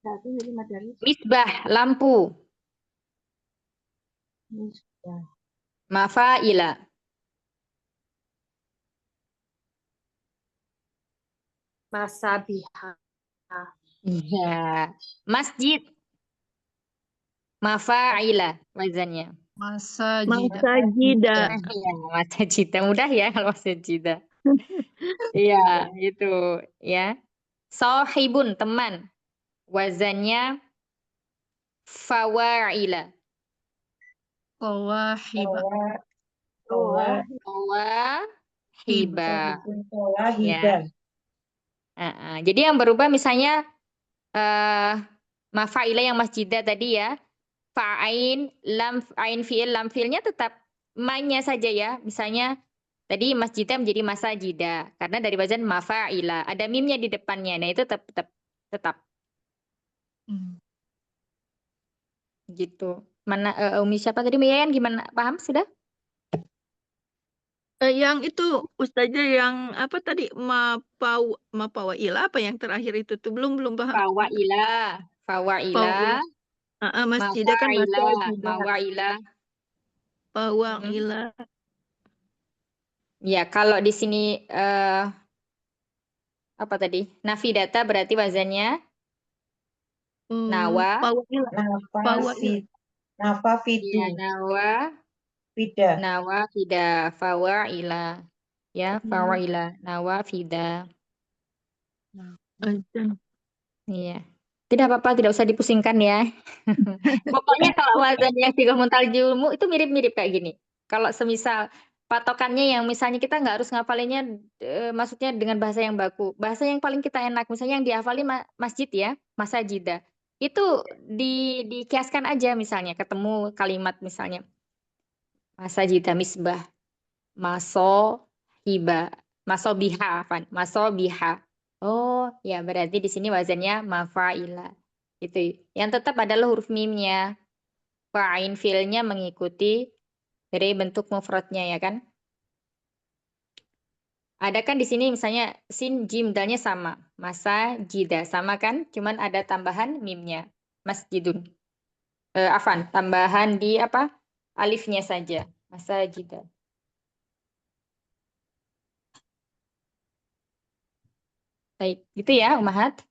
Satu jadi madaris. Misbah, lampu. Mafaila. Masabiha. Iya. Masjid. Mafaila wazannya. Masajida. Masajida. Iya, masajida. Mudah ya kalau masajida. Iya, itu ya. Sohibun, teman. Wazannya fawaila. Qawahiba. Qawahiba. Wahiba. Jadi yang berubah misalnya mafaila yang masjidah tadi ya. Fa'ain, lam, ain fi'il, lam fi'ilnya tetap ma-nya saja ya. Misalnya tadi masjidah menjadi masajida karena dari wazan mafaila. Ada mimnya di depannya. Nah, itu tetap gitu. Mana Umi siapa tadi Mian gimana? Paham sudah? Yang itu Ustazah yang apa tadi mapawaila apa yang terakhir itu tuh belum paham. Fawaila. Masjidah kan masjidah. Mawaila. Pawaila. Ya, kalau di sini apa tadi? Nafidata berarti wazannya nawa. Pawaila. Nafafidu. Ya, nawa. Fida. Nawa fida fawaila. Ya, fawaila. Nawa fida. Iya. Tidak apa-apa, tidak usah dipusingkan ya. Pokoknya kalau wazan yang tiga muntal julmu itu mirip-mirip kayak gini. Kalau semisal patokannya yang misalnya kita nggak harus ngafalinnya, maksudnya dengan bahasa yang baku. Bahasa yang paling kita enak, misalnya yang dihafalin masjid ya, masajida. Itu dikiaskan aja misalnya, ketemu kalimat misalnya. Masajida misbah, masohiba, masobiha. Oh, ya berarti di sini wazannya mafaila. Itu. Yang tetap adalah huruf mimnya. Fa'in fi'ilnya mengikuti dari bentuk mufradnya ya kan? Ada kan di sini misalnya sin jim dalnya sama. Masa jida sama kan? Cuman ada tambahan mimnya. Masjidun. Afan, tambahan di apa? Alifnya saja. Masa jida. Baik, gitu ya Umahat.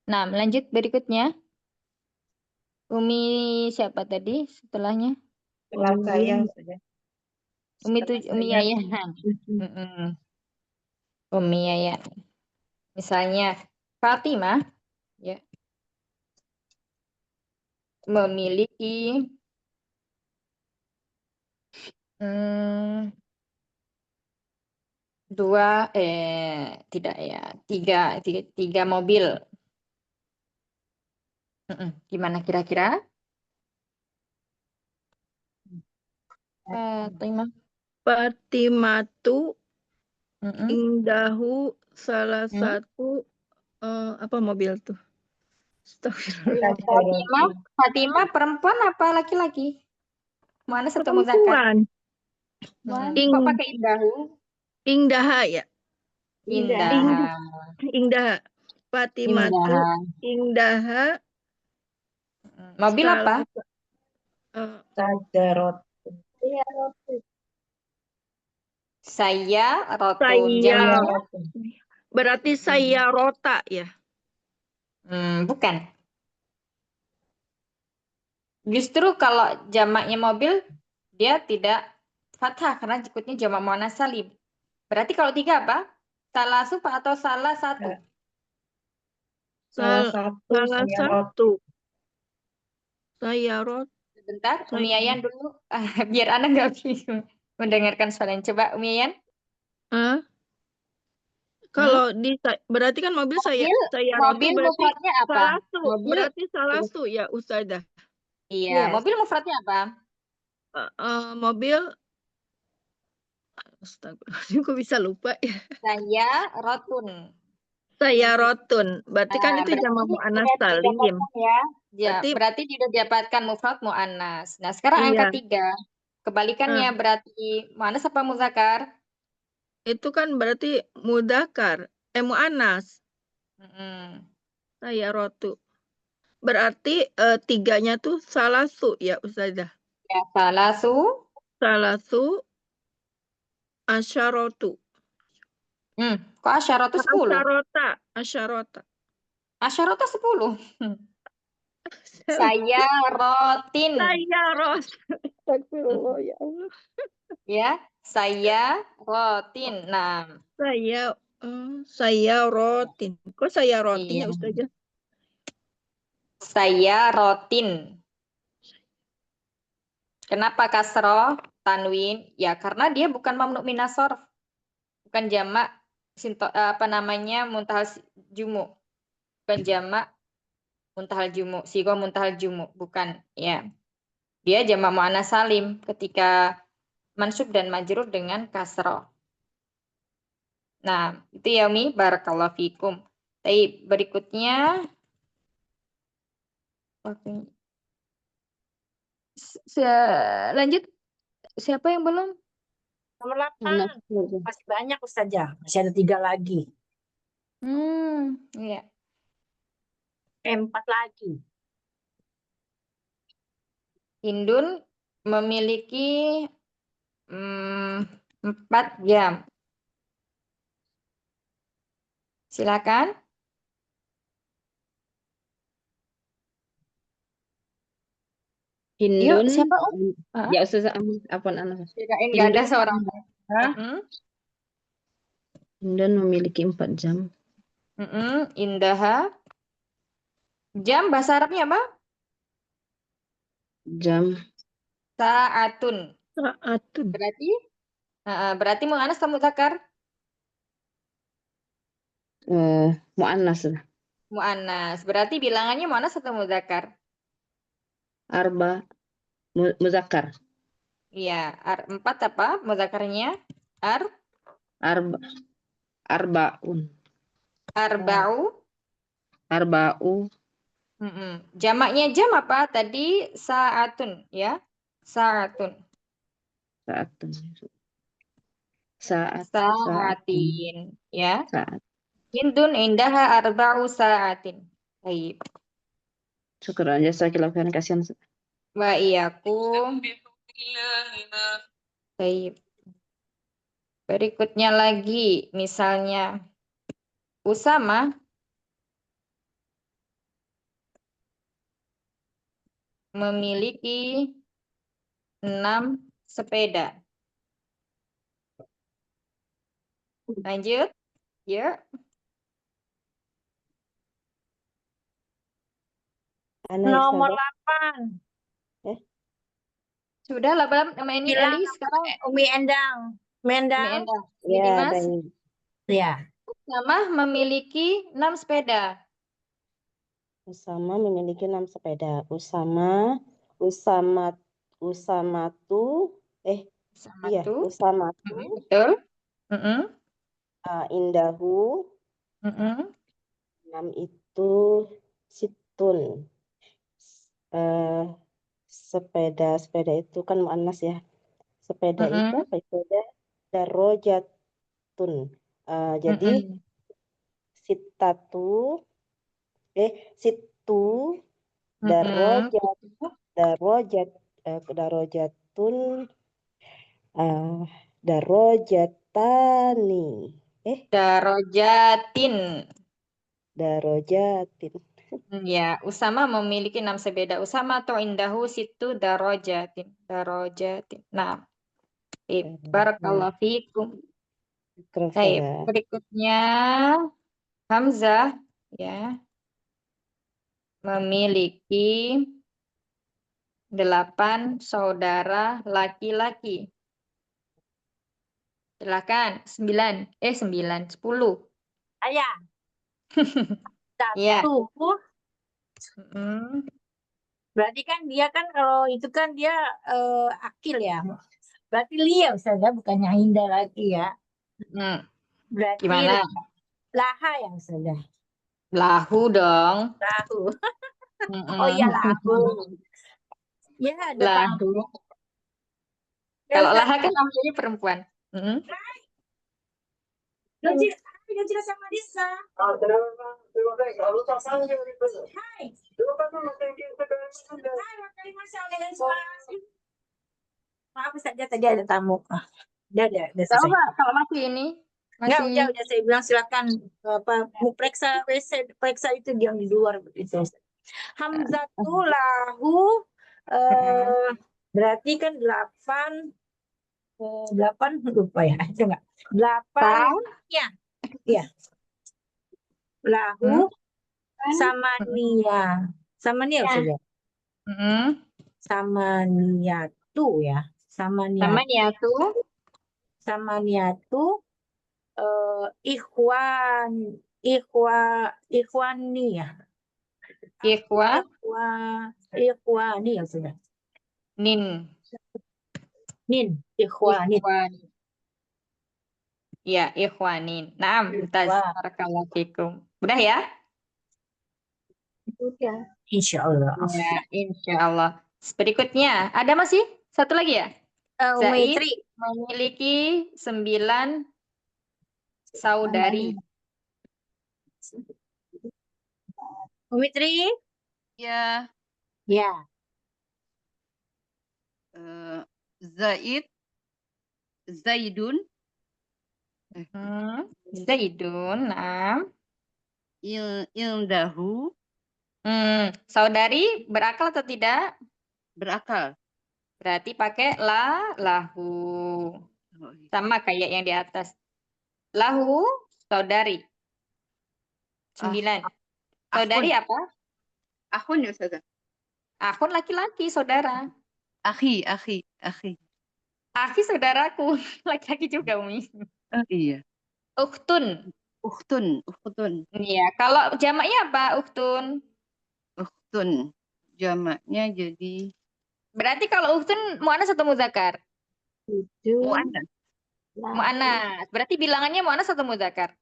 Nah, lanjut berikutnya. Umi siapa tadi setelahnya? Setelah saya saja. Umi Yayan. Umi Yayan. Misalnya Fatimah ya memiliki tiga mobil. Gimana kira-kira? Fatimatu indahu salah satu apa mobil tuh? Fatimah perempuan apa laki-laki? Mana satu muzakkar? Kok pakai indahu? Indaha ya. Indaha. Fatimatu indaha. Mobil apa? Saya berarti saya rota ya. Bukan. Justru kalau jamaknya mobil dia tidak fathah karena ikutnya jamak muannats salim. Berarti kalau tiga apa? Salah supa atau salah satu? Salah satu. Saya rot. Sebentar, Umi Yayan dulu. Biar Ana nggak bingung mendengarkan suaranya. Coba Umi Yayan. Kalau berarti kan mobil saya mobil mufradnya apa? Berarti salah satu ya Ustazah. Iya, mobil mufradnya apa? Mobil Astagfirullahaladzim, kok bisa lupa ya? Saya rotun. Berarti kan itu jamak muannats salim. Ya, berarti tidak didapatkan mufrad muannas. Nah, sekarang angka 3. Kebalikannya berarti muannas apa muzakkar? Itu kan berarti muannas. Saya rotu. berarti tiganya tuh salasu ya Ustazah. Ya, salasu. Salasu asyaratu. Kok asyaratu 10? Asyarota. Asyaratu 10. Sayarotin. Sayaros. Astagfirullah ya Allah. Ya, sayarotin. Nah, Saya rotin. Kok saya rotin iya. ya Ustazah? Sayarotin. Kenapa kasroh tanwin? Ya, karena dia bukan mamnu minas shorf. Bukan jamak muntahal jumu. Bukan jamak muntahal jumu, sigo muntahal jumu, bukan ya. Dia jamak muannats salim ketika mansub dan majrur dengan kasroh. Nah, itu ya Umi, barakallahu fikum. Tapi berikutnya lanjut, siapa yang belum? Nomor 8. Masih banyak Ustazah. Masih ada 3 lagi. Iya. 4 lagi. Hindun memiliki 4 jam. Silakan. Hindun. Yuk, siapa? Ya Ustazah, apun Kirain nggak ada seorang. Hindun memiliki 4 jam. Indaha. Jam bahasa Arabnya apa? Jam. Sa'atun. Saatun. Berarti mu'annas atau mudzakkar? Mu'annas. Mu'annas. Berarti bilangannya mu'annas atau mudzakkar? Arba. Muzakkar. Iya, 4 apa mudzakarnya? Arbaun. Arba'u. Jamaknya jam apa? Tadi sa'atun ya. Sa'atun. Sa'atin ya. Hindun indaha arba'u sa'atin. Baik. Syukran jazakallahu khairan, kasihan. Wa iyyakum. Baik. Berikutnya lagi, misalnya Usama memiliki 6 sepeda. Lanjut. Ya. Nomor 8. Sudah lah, nama ini Eli sekarang. Umi Endang. Endang. Ya, Mas. Ya. Usama memiliki 6 sepeda. Usama memiliki 6 sepeda. Usamatu. Betul. Indahu. 6 itu situn. Sepeda itu kan muannas ya. Sepeda itu apa? Sepeda darajatun. Jadi situ darajatun darajatani. Darajatin. Ya, Usama memiliki 6 sepeda. Usama atau indahu situ darajatin. Nah, barakallahu fikum. Baik, berikutnya Hamzah ya memiliki 8 saudara laki-laki. Silakan. 10. Ayah. Iya. 1. Berarti kan dia kan kalau itu kan dia akil ya. Berarti Lia Ustazah, bukannya Hinda lagi ya. Berarti Gimana? Laha ya Ustazah. Lahu dong. Lahu. Oh iya lahu. Ya ada Lahu. Kalau Laha kan namanya perempuan. Nanti Udah jelas sama Lisa. Hai. Maaf saja tadi ada tamu. Udah selesai. Tahu kalau masih ini Enggak, masih udah saya bilang silakan mau periksa WC, periksa itu yang di luar itu. Hamzatu lahu berarti kan 8 lupa ya. Coba. 8 ya. Iya. Lahu sama Nia. Sama Nia sudah. Sama Niatu ya. Sama Niatu. Sama Niatu ikhwani ya. Ikhwani ya sudah. Nin. Ikhwani. Ya, ikhwanin. Naam, mumtaz. Barakallahu fikum. Udah ya? Udah. Insyaallah. Ya, insyaallah. Berikutnya, ada masih? Satu lagi ya? Zaid memiliki 9 saudari. Umitri? Ya. Ya. Zaidun. Zaidun, naam. Indahu. Saudari berakal atau tidak? Berakal. Berarti pakai lahu. Sama kayak yang di atas. Lahu, saudari. 9. Saudari apa? Akhun ya Ustazah. Akhun laki-laki, saudara. Akhi. Akhi saudaraku, laki-laki juga, Umi. Iya. Ukhtun. Iya, kalau jamaknya apa, ukhtun? Ukhtun. Jamaknya jadi berarti kalau ukhtun muannas atau muzakkar? muannas. Muannas. Berarti bilangannya muannas atau muzakkar?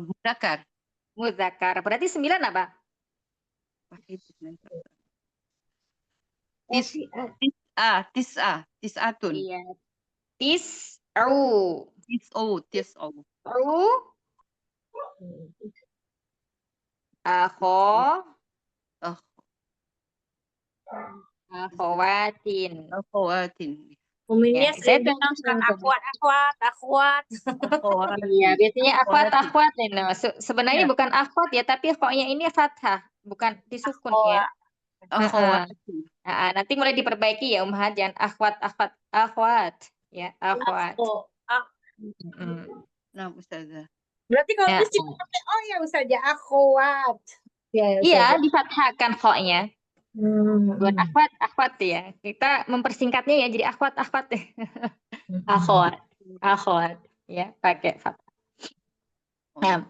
Muzakkar. Muzakkar. Berarti 9 apa? Tis'atun. Iya. Tis'u. Akhawatin. Uminya Ya, saya bilang kan akhwat. Iya, biasanya akhwat. Sebenarnya bukan akhwat ya, tapi koknya ini fathah, bukan disukun ya. Nanti mulai diperbaiki ya, Ummahat, jangan akhwat. Ya, akhwat. Nah, Ustazah. Berarti kalau itu cuma pakai oh ya Ustazah, akhwat. Iya, difathahkan koknya. Buat akhwat ya. Kita mempersingkatnya ya jadi akhwat. Akhwat ya, pakai fathah. Nah,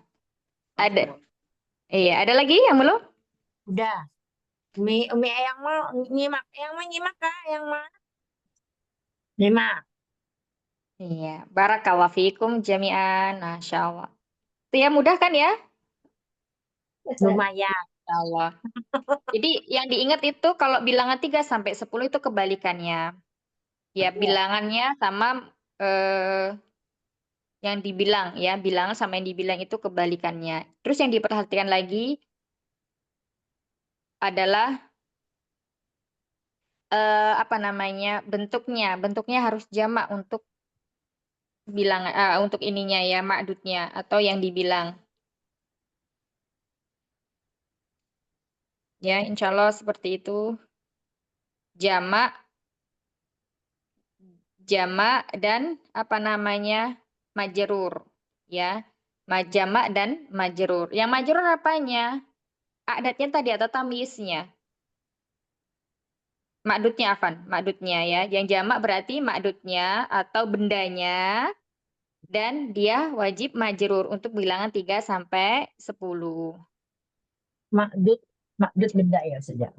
ada. Iya, ada lagi yang belum? Udah. Umi yang mau nyimak, kah? Yang mana? Nyimak. Iya, barakallahu fikum jami'an. Masyaallah. Itu ya, mudah kan ya? Lumayan. Allah. Jadi yang diingat itu kalau bilangan 3 sampai 10 itu kebalikannya. Ya, bilangannya sama yang dibilang ya, bilangan sama yang dibilang itu kebalikannya. Terus yang diperhatikan lagi adalah bentuknya. Bentuknya harus jamak untuk bilangan untuk ininya ya, ma'dudnya atau yang dibilang. Ya, insya Allah seperti itu. Jamak dan majrur. Ya, jamak dan majrur. Yang majrur apanya? Adatnya tadi atau tamyiznya? Ma'dudnya ya. Yang jamak berarti ma'dudnya atau bendanya. Dan dia wajib majrur untuk bilangan 3 sampai 10. Ma'dud benda ya sejak.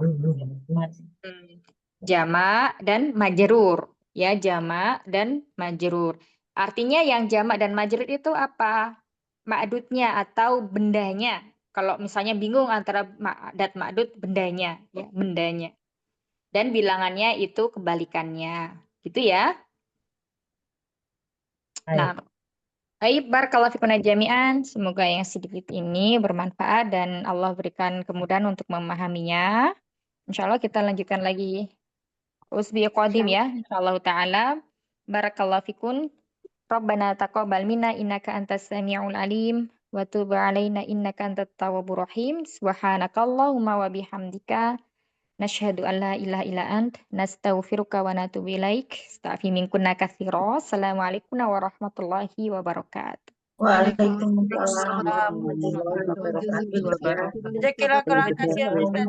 Jamak dan majrur. Ya, jamak dan majrur. Artinya yang jamak dan majrur itu apa? Ma'dudnya atau bendanya. Kalau misalnya bingung antara ma'dad ma'dud, bendanya, ya, bendanya. Dan bilangannya itu kebalikannya. Gitu ya. Nah, Baik, barakallahu fikuna jami'an. Semoga yang sedikit ini bermanfaat dan Allah berikan kemudahan untuk memahaminya. Insya Allah kita lanjutkan lagi usbi qadim ya. Insyaallah taala. Barakallahu fikun. Rabbana taqabbal minna innaka antas samiul alim wa tub alaina innaka antat tawwabur rahim. Subhanakallahumma wa bihamdika nashhadu an la ilaha illa ant nastaghfiruka wa natubu ilaik. Astaghfi minkunna katsira. Assalamualaikum warahmatullahi wabarakatuh. Waalaikumsalam Waalaikumsalam warahmatullahi wabarakatuh. warahmatullahi wabarakatuh. Jazakallah khairan kasihan Ustazah.